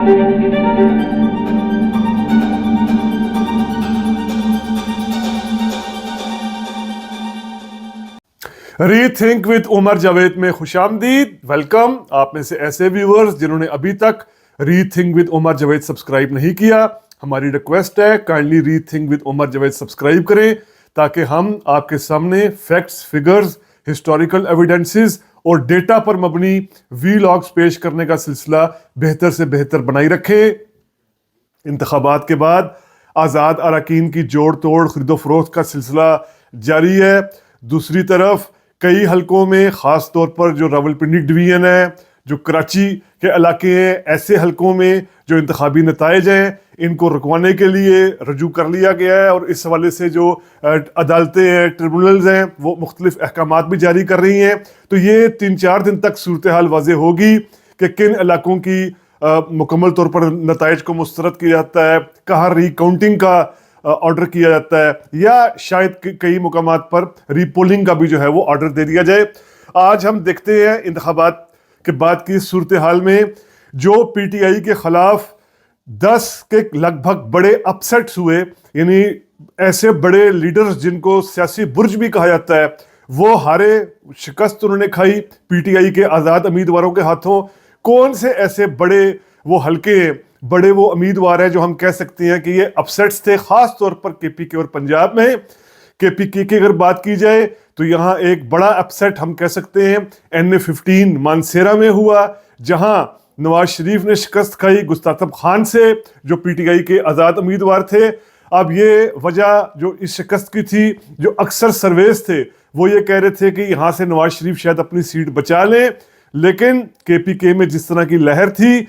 Re think with Umar Javed میں خوش آمدید. ویلکم. آپ میں سے ایسے ویورز جنہوں نے ابھی تک rethink with Umar Javed subscribe نہیں کیا، ہماری ریکویسٹ ہے kindly rethink with Umar Javed subscribe کریں تاکہ ہم آپ کے سامنے فیکٹس، فگرز، ہسٹوریکل ایویڈنسز اور ڈیٹا پر مبنی وی لاگز پیش کرنے کا سلسلہ بہتر سے بہتر بنائی رکھیں. انتخابات کے بعد آزاد اراکین کی جوڑ توڑ خرید و فروخت کا سلسلہ جاری ہے. دوسری طرف کئی حلقوں میں، خاص طور پر جو راولپنڈی ڈویژن ہے، جو کراچی کے علاقے ہیں، ایسے حلقوں میں جو انتخابی نتائج ہیں ان کو رکوانے کے لیے رجوع کر لیا گیا ہے، اور اس حوالے سے جو عدالتیں ہیں، ٹریبونلز ہیں، وہ مختلف احکامات بھی جاری کر رہی ہیں. تو یہ 3-4 دن تک صورتحال واضح ہوگی کہ کن علاقوں کی مکمل طور پر نتائج کو مسترد کیا جاتا ہے، کہاں ری کاؤنٹنگ کا آرڈر کیا جاتا ہے، یا شاید کئی مقامات پر ری پولنگ کا بھی جو ہے وہ آرڈر دے دیا جائے. آج ہم دیکھتے ہیں انتخابات کے بعد کی صورتحال میں جو پی ٹی آئی کے خلاف 10 کے لگ بھگ بڑے اپسیٹس ہوئے، یعنی ایسے بڑے لیڈرز جن کو سیاسی برج بھی کہا جاتا ہے، وہ ہارے، شکست انہوں نے کھائی پی ٹی آئی کے آزاد امیدواروں کے ہاتھوں. کون سے ایسے بڑے وہ حلقے ہیں، بڑے وہ امیدوار ہیں جو ہم کہہ سکتے ہیں کہ یہ اپسیٹس تھے، خاص طور پر کے پی کے اور پنجاب میں. کے پی کے اگر بات کی جائے تو یہاں ایک بڑا اپسیٹ ہم کہہ سکتے ہیں NA-15 مانسیرا میں ہوا، جہاں نواز شریف نے شکست کھائی گستاخ خان سے، جو پی ٹی آئی کے آزاد امیدوار تھے. اب یہ وجہ جو اس شکست کی تھی، جو اکثر سرویز تھے وہ یہ کہہ رہے تھے کہ یہاں سے نواز شریف شاید اپنی سیٹ بچا لیں، لیکن کے پی کے میں جس طرح کی لہر تھی،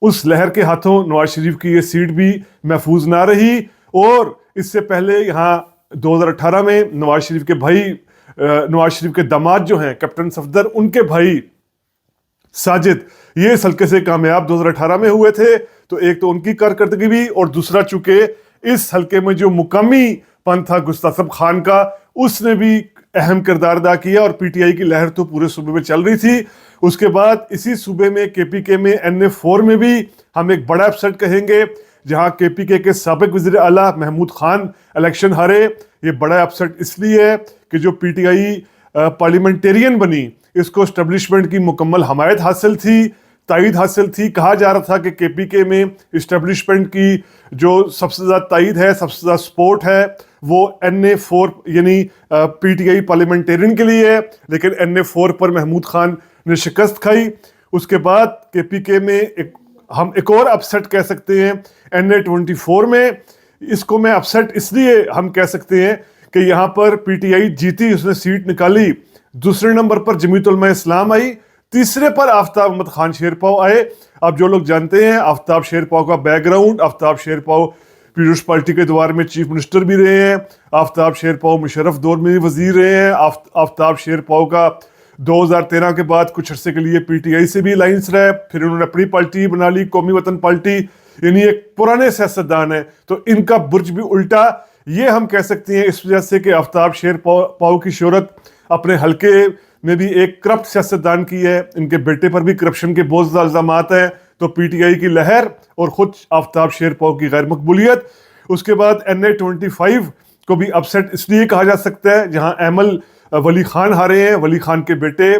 اس لہر کے ہاتھوں نواز شریف کی یہ سیٹ بھی محفوظ نہ رہی. اور اس سے پہلے یہاں 2018 میں نواز شریف کے بھائی، نواز شریف کے داماد جو ہیں کیپٹن صفدر، ان کے بھائی ساجد، یہ اس حلقے سے کامیاب 2018 میں ہوئے تھے. تو ایک تو ان کی کارکردگی بھی، اور دوسرا چونکہ اس حلقے میں جو مقامی پن تھا گستاخ خان کا، اس نے بھی اہم کردار ادا کیا، اور پی ٹی آئی کی لہر تو پورے صوبے میں چل رہی تھی. اس کے بعد اسی صوبے میں کے پی کے میں NA-4 میں بھی ہم ایک بڑا اپسیٹ کہیں گے، جہاں کے پی کے سابق وزیر اعلیٰ محمود خان الیکشن ہارے. یہ بڑا اپسیٹ اس لیے ہے کہ جو پی ٹی آئی پارلیمنٹیرین بنی، اس کو اسٹیبلشمنٹ کی مکمل حمایت حاصل تھی، تائید حاصل تھی. کہا جا رہا تھا کہ کے پی کے میں اسٹیبلشمنٹ کی جو سب سے زیادہ تائید ہے، سب سے زیادہ سپورٹ ہے، وہ NA-4 یعنی پی ٹی آئی پارلیمنٹیرین کے لیے ہے، لیکن NA-4 پر محمود خان نے شکست کھائی. اس کے بعد کے پی کے میں ہم ایک اور اپسیٹ کہہ سکتے ہیں NA-24 میں. اس کو میں اپسیٹ اس لیے ہم کہہ سکتے ہیں کہ یہاں پر پی ٹی آئی جیتی، اس نے سیٹ نکالی. دوسرے نمبر پر جمیعت علماء اسلام آئی، تیسرے پر آفتاب احمد خان شیرپاؤ آئے. اب جو لوگ جانتے ہیں آفتاب شیرپاؤ کا بیک گراؤنڈ، آفتاب شیرپاؤ پیپلز پارٹی کے دوار میں چیف منسٹر بھی رہے ہیں، آفتاب شیرپاؤ مشرف دور میں بھی وزیر رہے ہیں. آفتاب شیرپاؤ کا 2013 کے بعد کچھ عرصے کے لیے پی ٹی آئی سے بھی الائنس رہے، پھر انہوں نے اپنی پارٹی بنا لی، قومی وطن پارٹی، یعنی ایک پرانے سیاستدان ہیں. تو ان کا برج بھی الٹا، یہ ہم کہہ سکتے ہیں اس وجہ سے کہ آفتاب شیرپاؤ کی شہرت اپنے حلقے میں بھی ایک کرپٹ سیاستدان کی ہے، ان کے بیٹے پر بھی کرپشن کے بہت زیادہ الزامات ہیں. تو پی ٹی آئی کی لہر اور خود آفتاب شیرپاؤ کی غیر مقبولیت. اس کے بعد NA-25 کو بھی اپسیٹ اس لیے کہا جا سکتا ہے، جہاں ایمل ولی خان ہارے ہیں، ولی خان کے بیٹے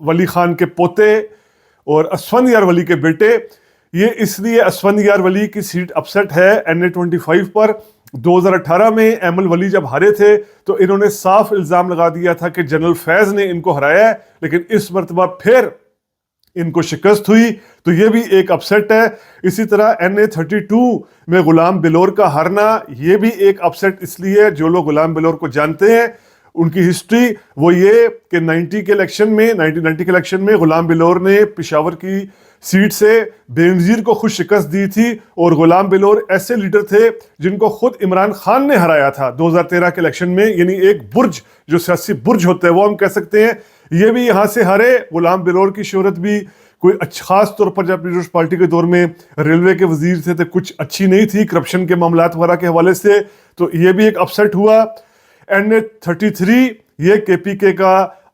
ولی خان کے پوتے اور اسفندیار ولی کے بیٹے. یہ اس لیے اسفندیار ولی کی سیٹ اپسیٹ ہے NA-25 پر. 2018 میں ایمل ولی جب ہارے تھے تو انہوں نے صاف الزام لگا دیا تھا کہ جنرل فیض نے ان کو ہرایا ہے، لیکن اس مرتبہ پھر ان کو شکست ہوئی. تو یہ بھی ایک اپسیٹ ہے. اسی طرح NA-32 میں غلام بلور کا ہارنا، یہ بھی ایک اپسیٹ اس لیے، جو لوگ غلام بلور کو جانتے ہیں ان کی ہسٹری وہ یہ کہ 1990 کے الیکشن میں غلام بلور نے پشاور کی سیٹ سے بے نظیر کو خود شکست دی تھی، اور غلام بلور ایسے لیڈر تھے جن کو خود عمران خان نے ہرایا تھا 2013 کے الیکشن میں. یعنی ایک برج، جو سیاسی برج ہوتا ہے وہ ہم کہہ سکتے ہیں، یہ بھی یہاں سے ہارے. غلام بلور کی شہرت بھی کوئی خاص طور پر جب پیپلز پارٹی کے دور میں ریلوے کے وزیر تھے تو کچھ اچھی نہیں تھی کرپشن کے معاملات وغیرہ کے حوالے سے. تو یہ بھی ایک اپسیٹ ہوا. NA-33 یہ کے پی کے کا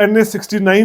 NA69